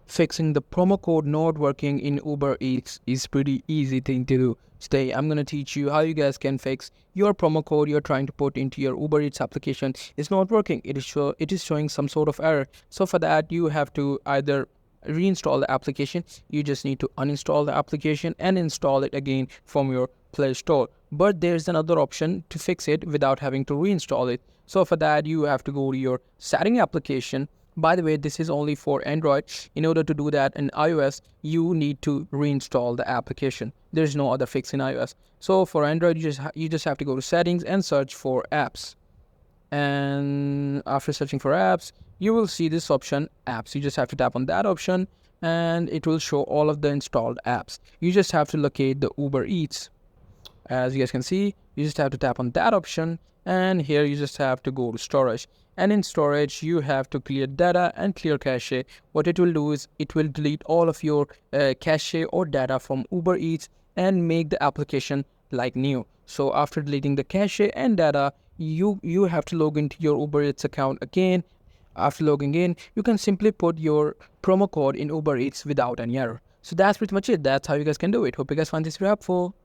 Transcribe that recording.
fixing the promo code not working in Uber Eats is pretty easy thing to do. Today I'm gonna teach you how you guys can fix your promo code you're trying to put into your Uber Eats application. It's not working. It is showing some sort of error. So for that you have to either reinstall the application. You just need to uninstall the application and install it again from your Play Store. But there's another option to fix it without having to reinstall it. So for that you have to go to your setting application. By the way, this is only for Android. In order to do that in iOS, you need to reinstall the application. There's no other fix in iOS. So for Android, you just have to go to settings and search for apps. And after searching for apps, you will see this option, apps. You just have to tap on that option and it will show all of the installed apps. You just have to locate the Uber Eats. As you guys can see, you just have to tap on that option, and here you just have to go to storage, and in storage you have to clear data and clear cache. What it will do is it will delete all of your cache or data from Uber Eats and make the application like new. So after deleting the cache and data, you have to log into your Uber Eats account again. After logging in, you can simply put your promo code in Uber Eats without any error. So that's pretty much it. That's how you guys can do it. Hope you guys find this very helpful.